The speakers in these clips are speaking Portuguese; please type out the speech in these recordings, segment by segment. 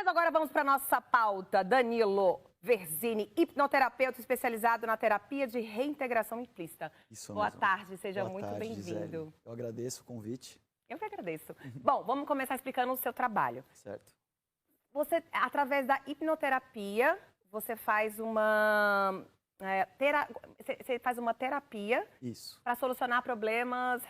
Obrigado. Agora vamos para a nossa pauta. Danilo Verzini, hipnoterapeuta especializado na terapia de reintegração implícita. Isso Boa mesmo. tarde, seja Boa muito tarde, bem-vindo. Gisele. Eu agradeço o convite. Eu que agradeço. Bom, vamos começar explicando o seu trabalho. Certo. Você, através da hipnoterapia, você faz uma... Você faz uma terapia Isso. para solucionar problemas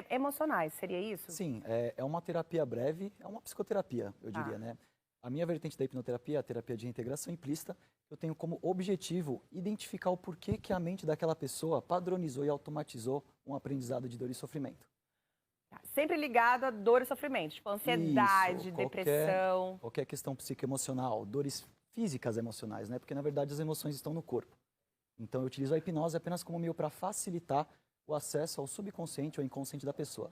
emocionais, seria isso? Sim, é uma terapia breve, é uma psicoterapia, eu diria, né? A minha vertente da hipnoterapia, a terapia de reintegração implícita, eu tenho como objetivo identificar o porquê que a mente daquela pessoa padronizou e automatizou um aprendizado de dor e sofrimento. Sempre ligado a dor e sofrimento, tipo ansiedade, Isso, depressão. qualquer questão psicoemocional, dores físicas emocionais, né? Porque, na verdade, as emoções estão no corpo. Então, eu utilizo a hipnose apenas como meio para facilitar o acesso ao subconsciente ou inconsciente da pessoa.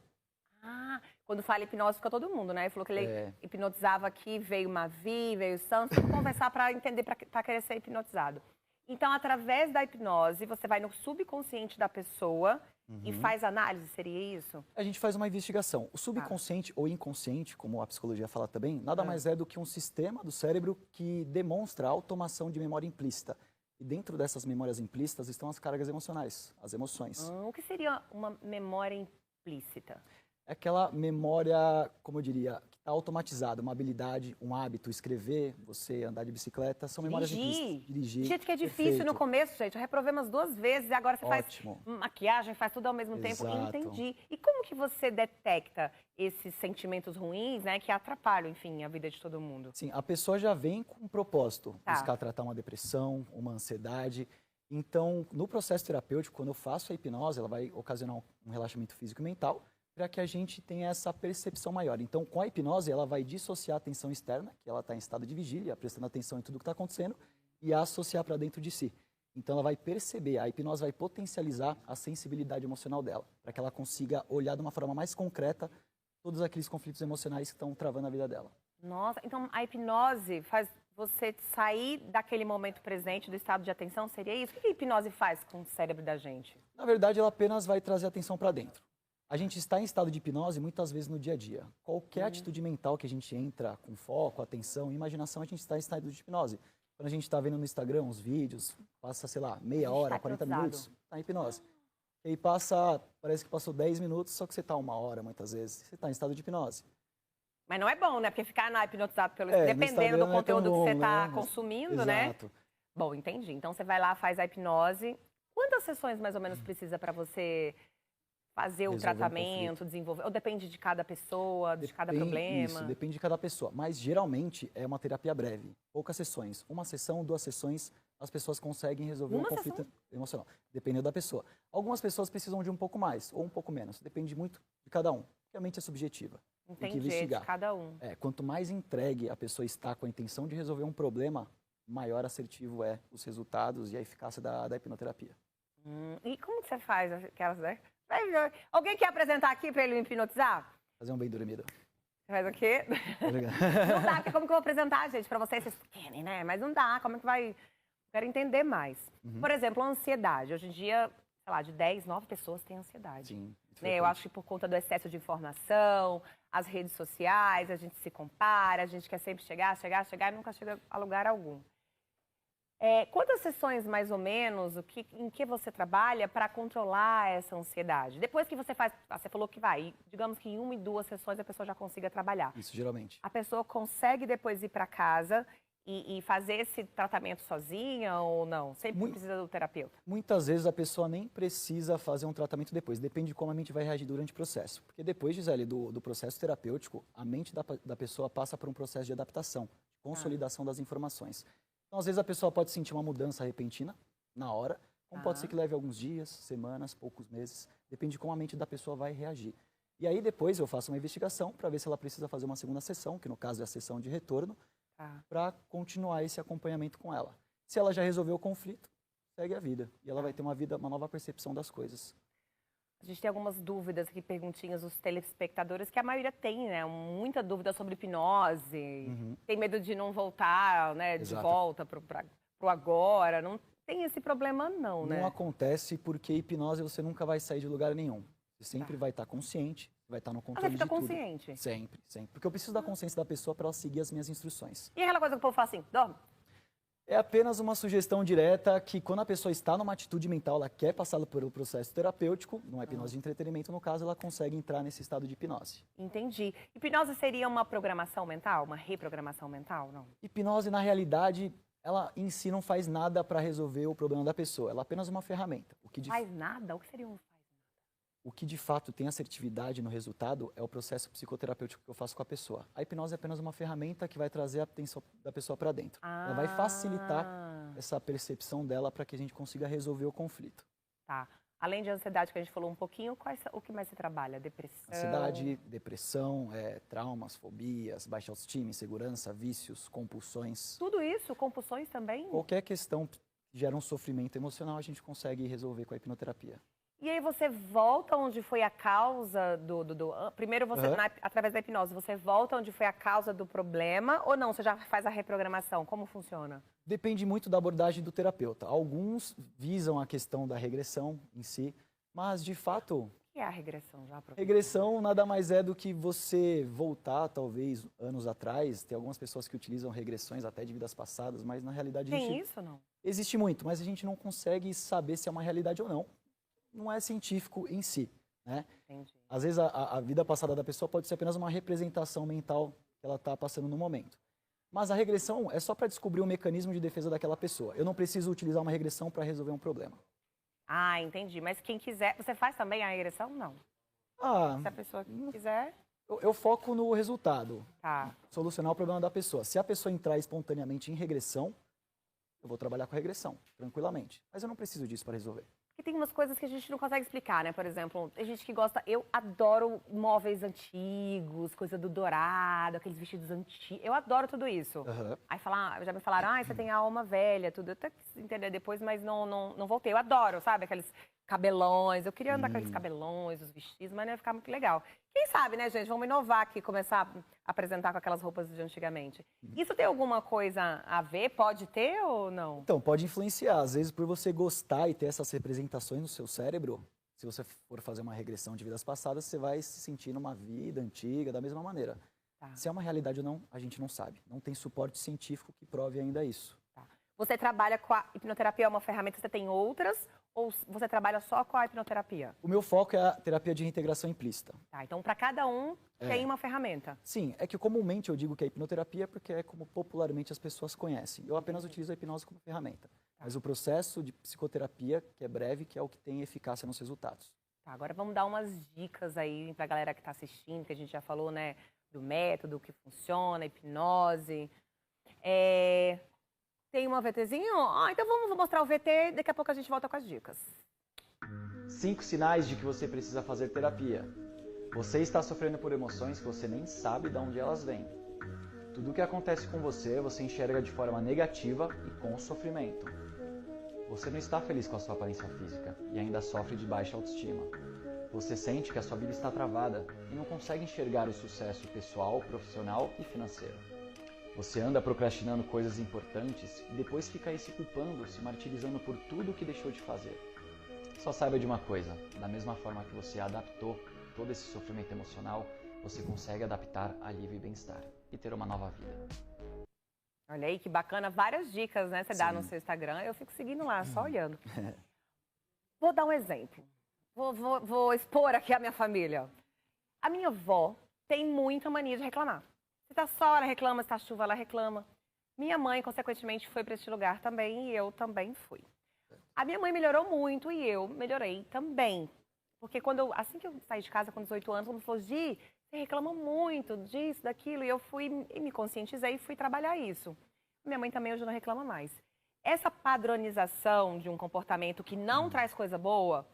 Ah, quando fala hipnose fica todo mundo, né? Ele falou que ele hipnotizava aqui, veio Mavi, veio Santos, vamos conversar para entender, para querer ser hipnotizado. Então, através da hipnose, você vai no subconsciente da pessoa e faz análise, seria isso? A gente faz uma investigação. O subconsciente ou inconsciente, como a psicologia fala também, nada mais é do que um sistema do cérebro que demonstra a automação de memória implícita. E dentro dessas memórias implícitas estão as cargas emocionais, as emoções. O que seria uma memória implícita? É aquela memória, como eu diria, que está automatizada, uma habilidade, um hábito, escrever, você andar de bicicleta, são memórias implícitas. Dirigir. Do jeito que é difícil no começo, gente. Eu reprovei umas 2 vezes e agora você faz maquiagem, faz tudo ao mesmo tempo. Entendi. E como que você detecta esses sentimentos ruins, né, que atrapalham, enfim, a vida de todo mundo? Sim, a pessoa já vem com um propósito, buscar tratar uma depressão, uma ansiedade. Então, no processo terapêutico, quando eu faço a hipnose, ela vai ocasionar um relaxamento físico e mental, para que a gente tenha essa percepção maior. Então, com a hipnose, ela vai dissociar a atenção externa, que ela está em estado de vigília, prestando atenção em tudo que está acontecendo, e associar para dentro de si. Então, ela vai perceber, a hipnose vai potencializar a sensibilidade emocional dela, para que ela consiga olhar de uma forma mais concreta todos aqueles conflitos emocionais que estão travando a vida dela. Nossa, então a hipnose faz você sair daquele momento presente, do estado de atenção, seria isso? O que a hipnose faz com o cérebro da gente? Na verdade, ela apenas vai trazer a atenção para dentro. A gente está em estado de hipnose muitas vezes no dia a dia. Qualquer atitude mental que a gente entra com foco, atenção, imaginação, a gente está em estado de hipnose. Quando a gente está vendo no Instagram uns vídeos, passa, sei lá, meia hora, 40 minutos, está em hipnose. E aí parece que passou 10 minutos, só que você está 1 hora muitas vezes, você está em estado de hipnose. Mas não é bom, né? Porque ficar hipnotizado pelo dependendo do conteúdo que você está consumindo, né? Bom, entendi. Então você vai lá, faz a hipnose. Quantas sessões mais ou menos precisa para você fazer o tratamento, desenvolver? Ou depende de cada pessoa, de cada problema? Isso, depende de cada pessoa. Mas geralmente é uma terapia breve, poucas sessões. 1 sessão, 2 sessões, as pessoas conseguem resolver um conflito emocional. Dependendo da pessoa. Algumas pessoas precisam de um pouco mais ou um pouco menos. Depende muito de cada um. Realmente é subjetiva. Tem que investigar. De cada um. Quanto mais entregue a pessoa está com a intenção de resolver um problema, maior assertivo é os resultados e a eficácia da hipnoterapia. E como que você faz aquelas... Alguém quer apresentar aqui para ele me hipnotizar? Fazer um bem dormido. Você faz o quê? Não dá, porque como que eu vou apresentar, gente, para vocês? Vocês querem, né? Mas não dá, como é que vai... Quero entender mais. Por exemplo, a ansiedade. Hoje em dia, sei lá, de 10, 9 pessoas têm ansiedade. Sim. Né? Eu acho que por conta do excesso de informação, as redes sociais, a gente se compara, a gente quer sempre chegar e nunca chega a lugar algum. Quantas sessões, mais ou menos, em que você trabalha para controlar essa ansiedade? Depois que você faz, você falou que vai, digamos que em 1 e 2 sessões a pessoa já consiga trabalhar. Isso, geralmente. A pessoa consegue depois ir para casa e fazer esse tratamento sozinha ou não? Sempre precisa do terapeuta? Muitas vezes a pessoa nem precisa fazer um tratamento depois, depende de como a mente vai reagir durante o processo. Porque depois, Gisele, do processo terapêutico, a mente da pessoa passa por um processo de adaptação, de consolidação das informações. Então, às vezes a pessoa pode sentir uma mudança repentina, na hora, como pode ser que leve alguns dias, semanas, poucos meses, depende de como a mente da pessoa vai reagir. E aí depois eu faço uma investigação para ver se ela precisa fazer uma segunda sessão, que no caso é a sessão de retorno, para continuar esse acompanhamento com ela. Se ela já resolveu o conflito, segue a vida. E ela vai ter uma nova percepção das coisas. A gente tem algumas dúvidas aqui, perguntinhas dos telespectadores, que a maioria tem, né? Muita dúvida sobre hipnose, tem medo de não voltar, né? De volta pro agora. Não tem esse problema não, né? Não acontece porque hipnose você nunca vai sair de lugar nenhum. Você sempre vai estar consciente, vai estar no Ah, você controle fica de tudo. consciente. Sempre, sempre. Porque eu preciso da consciência da pessoa para ela seguir as minhas instruções. E aquela coisa que o povo fala assim, dorme. É apenas uma sugestão direta que quando a pessoa está numa atitude mental, ela quer passar pelo processo terapêutico, numa hipnose de entretenimento, no caso, ela consegue entrar nesse estado de hipnose. Entendi. Hipnose seria uma programação mental? Uma reprogramação mental? Não. Hipnose, na realidade, ela em si não faz nada para resolver o problema da pessoa. Ela é apenas uma ferramenta. Faz nada? O que seria um faz nada? O que de fato tem assertividade no resultado é o processo psicoterapêutico que eu faço com a pessoa. A hipnose é apenas uma ferramenta que vai trazer a atenção da pessoa para dentro. Ela vai facilitar essa percepção dela para que a gente consiga resolver o conflito. Tá. Além de ansiedade, que a gente falou um pouquinho, o que mais você trabalha? Depressão? Ansiedade, depressão, traumas, fobias, baixa autoestima, insegurança, vícios, compulsões. Tudo isso? Compulsões também? Qualquer questão que gera um sofrimento emocional, a gente consegue resolver com a hipnoterapia. E aí você volta onde foi a causa primeiro você, através da hipnose, você volta onde foi a causa do problema ou não? Você já faz a reprogramação? Como funciona? Depende muito da abordagem do terapeuta. Alguns visam a questão da regressão em si, mas de fato... O que é a regressão já? Regressão nada mais é do que você voltar, talvez, anos atrás. Tem algumas pessoas que utilizam regressões até de vidas passadas, mas na realidade... Tem isso ou não? Existe muito, mas a gente não consegue saber se é uma realidade ou não. Não é científico em si, né? Entendi. Às vezes a vida passada da pessoa pode ser apenas uma representação mental que ela está passando no momento. Mas a regressão é só para descobrir o mecanismo de defesa daquela pessoa. Eu não preciso utilizar uma regressão para resolver um problema. Ah, entendi. Mas quem quiser... Você faz também a regressão? Não. Se a pessoa quiser... Eu foco no resultado. Tá. Solucionar o problema da pessoa. Se a pessoa entrar espontaneamente em regressão, eu vou trabalhar com a regressão, tranquilamente. Mas eu não preciso disso para resolver. E tem umas coisas que a gente não consegue explicar, né? Por exemplo, tem gente que gosta... Eu adoro móveis antigos, coisa do dourado, aqueles vestidos antigos. Eu adoro tudo isso. Aí já me falaram, você tem a alma velha, tudo. Eu até quis entender depois, mas não voltei. Eu adoro, sabe? Aqueles cabelões. Eu queria andar com aqueles cabelões, os vestidos, mas não ia ficar muito legal. Quem sabe, né, gente? Vamos inovar aqui, começar a apresentar com aquelas roupas de antigamente. Isso tem alguma coisa a ver? Pode ter ou não? Então, pode influenciar. Às vezes, por você gostar e ter essas representações no seu cérebro, se você for fazer uma regressão de vidas passadas, você vai se sentir numa vida antiga da mesma maneira. Tá. Se é uma realidade ou não, a gente não sabe. Não tem suporte científico que prove ainda isso. Tá. Você trabalha com a hipnoterapia, é uma ferramenta, você tem outras? Ou você trabalha só com a hipnoterapia? O meu foco é a terapia de reintegração implícita. Tá, então para cada um tem uma ferramenta. Sim, é que comumente eu digo que é hipnoterapia porque é como popularmente as pessoas conhecem. Eu apenas utilizo a hipnose como ferramenta. Tá. Mas o processo de psicoterapia, que é breve, que é o que tem eficácia nos resultados. Tá, agora vamos dar umas dicas aí para a galera que está assistindo, que a gente já falou, né, do método, o que funciona, hipnose. Tem uma VTzinho? Então vamos mostrar o VT, daqui a pouco a gente volta com as dicas. 5 sinais de que você precisa fazer terapia. Você está sofrendo por emoções que você nem sabe de onde elas vêm. Tudo o que acontece com você, você enxerga de forma negativa e com sofrimento. Você não está feliz com a sua aparência física e ainda sofre de baixa autoestima. Você sente que a sua vida está travada e não consegue enxergar o sucesso pessoal, profissional e financeiro. Você anda procrastinando coisas importantes e depois fica aí se culpando, se martirizando por tudo o que deixou de fazer. Só saiba de uma coisa, da mesma forma que você adaptou todo esse sofrimento emocional, você consegue adaptar alívio e bem-estar e ter uma nova vida. Olha aí que bacana, várias dicas, né? Você dá no seu Instagram, eu fico seguindo lá, só olhando. Vou dar um exemplo. Vou expor aqui a minha família. A minha avó tem muita mania de reclamar. Se tá sol, ela reclama, se tá chuva, ela reclama. Minha mãe, consequentemente, foi para este lugar também e eu também fui. A minha mãe melhorou muito e eu melhorei também. Porque assim que eu saí de casa com 18 anos, ela me falou, Gi, você reclama muito disso, daquilo. E eu fui e me conscientizei e fui trabalhar isso. Minha mãe também hoje não reclama mais. Essa padronização de um comportamento que não traz coisa boa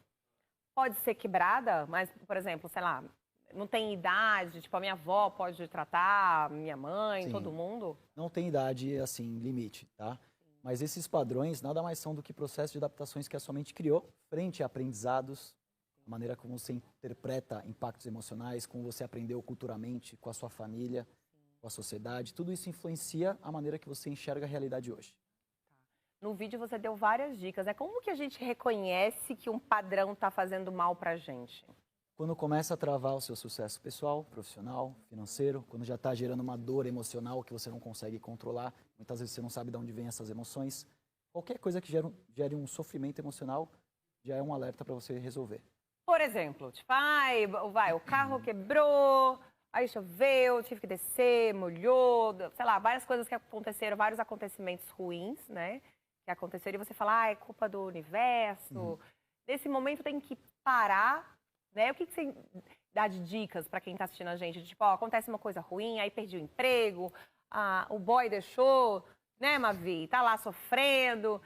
pode ser quebrada, mas, por exemplo, sei lá, não tem idade, tipo, a minha avó pode tratar, minha mãe, Sim. todo mundo? Não tem idade, assim, limite, tá? Mas esses padrões nada mais são do que processos de adaptações que a sua mente criou frente a aprendizados, a maneira como você interpreta impactos emocionais, como você aprendeu culturalmente, com a sua família, com a sociedade. Tudo isso influencia a maneira que você enxerga a realidade hoje. No vídeo você deu várias dicas, né? Como que a gente reconhece que um padrão está fazendo mal pra gente? Quando começa a travar o seu sucesso pessoal, profissional, financeiro, quando já está gerando uma dor emocional que você não consegue controlar, muitas vezes você não sabe de onde vêm essas emoções, qualquer coisa que gere um sofrimento emocional já é um alerta para você resolver. Por exemplo, tipo, ai, o carro quebrou, aí choveu, tive que descer, molhou, sei lá, várias coisas que aconteceram, vários acontecimentos ruins, né? Que aconteceram e você fala, ah, é culpa do universo. Nesse momento tem que parar, né? O que você dá de dicas para quem está assistindo a gente? Tipo, ó, acontece uma coisa ruim, aí perdi o emprego, o boy deixou, né, Mavi? Tá lá sofrendo.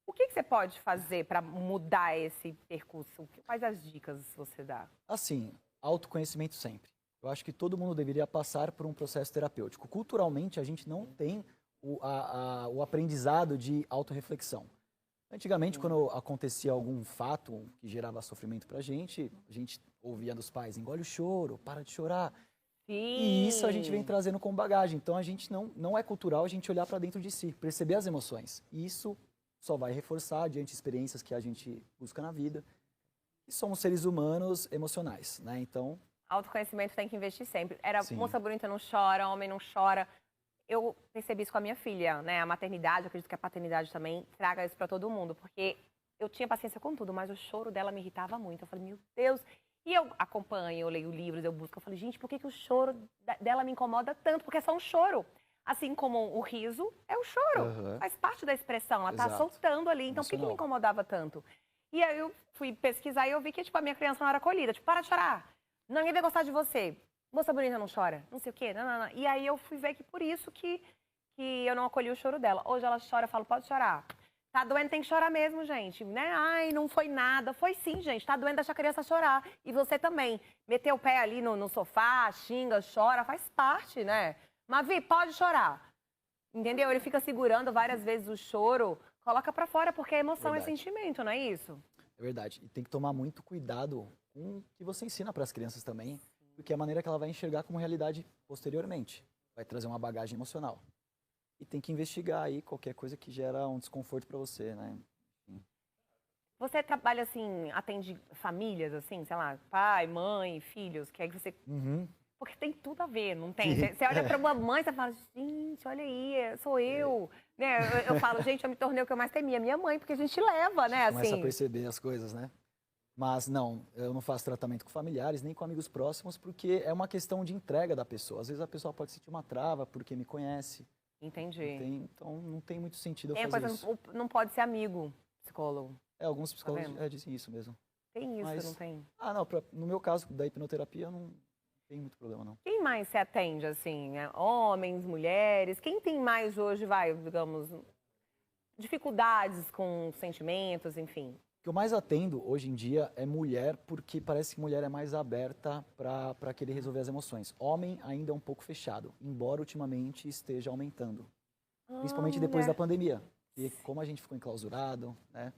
O que você pode fazer para mudar esse percurso? Quais as dicas você dá? Assim, autoconhecimento sempre. Eu acho que todo mundo deveria passar por um processo terapêutico. Culturalmente, a gente não tem o aprendizado de autorreflexão. Antigamente, quando acontecia algum fato que gerava sofrimento pra gente, a gente ouvia dos pais, engole o choro, para de chorar. Sim. E isso a gente vem trazendo como bagagem. Então, a gente não é cultural a gente olhar para dentro de si, perceber as emoções. E isso só vai reforçar diante de experiências que a gente busca na vida. E somos seres humanos emocionais, né? Então... Autoconhecimento tem que investir sempre. Era Sim. Moça bonita não chora, homem não chora. Eu percebi isso com a minha filha, né? A maternidade, eu acredito que a paternidade também traga isso pra todo mundo. Porque eu tinha paciência com tudo, mas o choro dela me irritava muito. Eu falei, meu Deus... E eu acompanho, eu leio livros, eu busco. Eu falei, gente, por que o choro dela me incomoda tanto? Porque é só um choro. Assim como o riso é o choro. Faz parte da expressão, ela tá soltando ali. Então, por que me incomodava tanto? E aí eu fui pesquisar e eu vi que, tipo, a minha criança não era acolhida. Tipo, para de chorar. Ninguém vai gostar de você. Moça bonita não chora. Não sei o quê. Não. E aí eu fui ver que por isso que eu não acolhi o choro dela. Hoje ela chora, eu falo, pode chorar. Tá doendo, tem que chorar mesmo, gente, né? Ai, não foi nada. Foi sim, gente. Tá doendo, deixa a criança chorar. E você também. Meter o pé ali no sofá, xinga, chora, faz parte, né? Mavi, pode chorar. Entendeu? Ele fica segurando várias vezes o choro. Coloca pra fora, porque a emoção é sentimento, não é isso? É verdade. E tem que tomar muito cuidado com o que você ensina para as crianças também, porque é a maneira que ela vai enxergar como realidade posteriormente. Vai trazer uma bagagem emocional. E tem que investigar aí qualquer coisa que gera um desconforto para você, né? Você trabalha assim, atende famílias, assim, sei lá, pai, mãe, filhos, que aí você... Porque tem tudo a ver, não tem? Você olha pra uma mãe e fala, gente, olha aí, sou eu. Né? Eu falo, gente, eu me tornei o que eu mais temia, minha mãe, porque a gente leva, né, assim. Começa a perceber as coisas, né? Mas não, eu não faço tratamento com familiares, nem com amigos próximos, porque é uma questão de entrega da pessoa. Às vezes a pessoa pode sentir uma trava porque me conhece. Entendi. Então não tem muito sentido eu tem fazer coisa, isso. Não pode ser amigo, psicólogo. Alguns psicólogos dizem isso mesmo. Tem isso, não tem? Não, no meu caso, da hipnoterapia, não tem muito problema, não. Quem mais você atende, assim? Homens, mulheres? Quem tem mais hoje, digamos, dificuldades com sentimentos, enfim? O que eu mais atendo hoje em dia é mulher, porque parece que mulher é mais aberta para querer resolver as emoções. Homem ainda é um pouco fechado, embora ultimamente esteja aumentando. Principalmente depois da pandemia. E como a gente ficou enclausurado, né?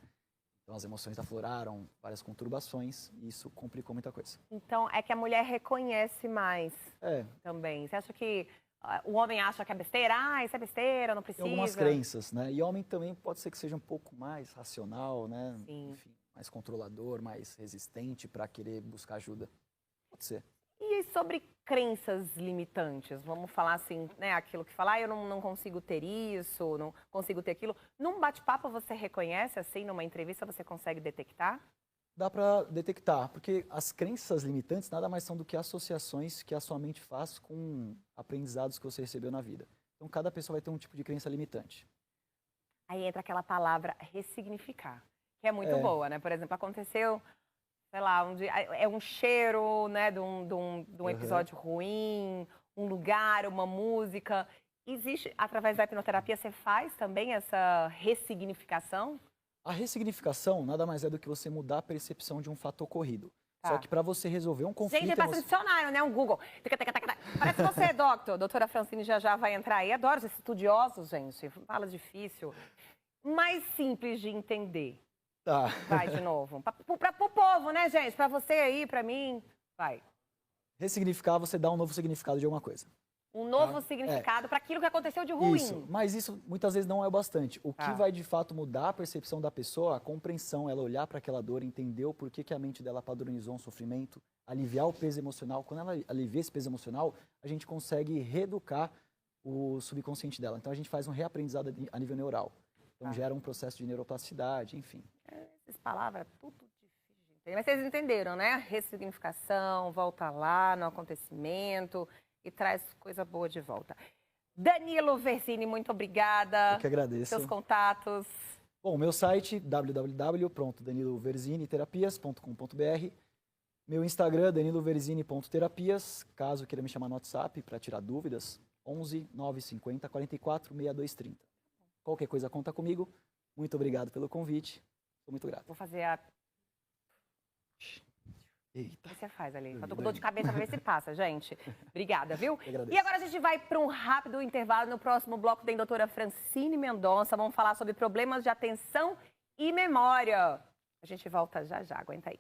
Então as emoções afloraram, várias conturbações, e isso complicou muita coisa. Então é que a mulher reconhece mais também. Você acha que o homem acha que é besteira? Ah, isso é besteira, não precisa. Tem algumas crenças, né? E homem também pode ser que seja um pouco mais racional, né? Sim. Enfim, mais controlador, mais resistente para querer buscar ajuda. Pode ser. E sobre crenças limitantes? Vamos falar assim, né? Aquilo que fala, eu não consigo ter isso, não consigo ter aquilo. Num bate-papo você reconhece, assim, numa entrevista você consegue detectar? Dá para detectar, porque as crenças limitantes nada mais são do que associações que a sua mente faz com aprendizados que você recebeu na vida. Então, cada pessoa vai ter um tipo de crença limitante. Aí entra aquela palavra ressignificar, que é muito boa, né? Por exemplo, aconteceu, sei lá, um dia, é um cheiro, né, de um episódio ruim, um lugar, uma música. Existe, através da hipnoterapia, você faz também essa ressignificação? A ressignificação nada mais é do que você mudar a percepção de um fato ocorrido. Só que para você resolver um conflito... Gente, parece um dicionário, né? Um Google. Parece você, doutora Francine já vai entrar aí. Adoro esses estudiosos, gente. Fala difícil. Mais simples de entender. Tá. Vai de novo. Pro povo, né, gente? Pra você aí, pra mim. Vai. Ressignificar, você dá um novo significado de alguma coisa. um novo significado para aquilo que aconteceu de ruim. Isso, mas isso muitas vezes não é o bastante. O que vai de fato mudar a percepção da pessoa, a compreensão, ela olhar para aquela dor, entender o porquê que a mente dela padronizou um sofrimento, aliviar o peso emocional. Quando ela alivia esse peso emocional, a gente consegue reeducar o subconsciente dela. Então a gente faz um reaprendizado a nível neural. Então gera um processo de neuroplasticidade, enfim. Essas palavras, tudo difícil de entender. Mas vocês entenderam, né? Ressignificação, volta lá no acontecimento e traz coisa boa de volta. Danilo Versini, muito obrigada. Eu que agradeço. Seus contatos. Bom, meu site, www.daniloversini.terapias.com.br. Meu Instagram, daniloversini.terapias. Caso queira me chamar no WhatsApp para tirar dúvidas, 11 950 44 6230. Qualquer coisa, conta comigo. Muito obrigado pelo convite. Estou muito grato. Vou fazer a... Eita. O que você faz ali? Eu tô com dor de cabeça pra ver se passa, gente. Obrigada, viu? agradeço. E agora a gente vai para um rápido intervalo. No próximo bloco tem a doutora Francine Mendonça. Vamos falar sobre problemas de atenção e memória. A gente volta já já. Aguenta aí.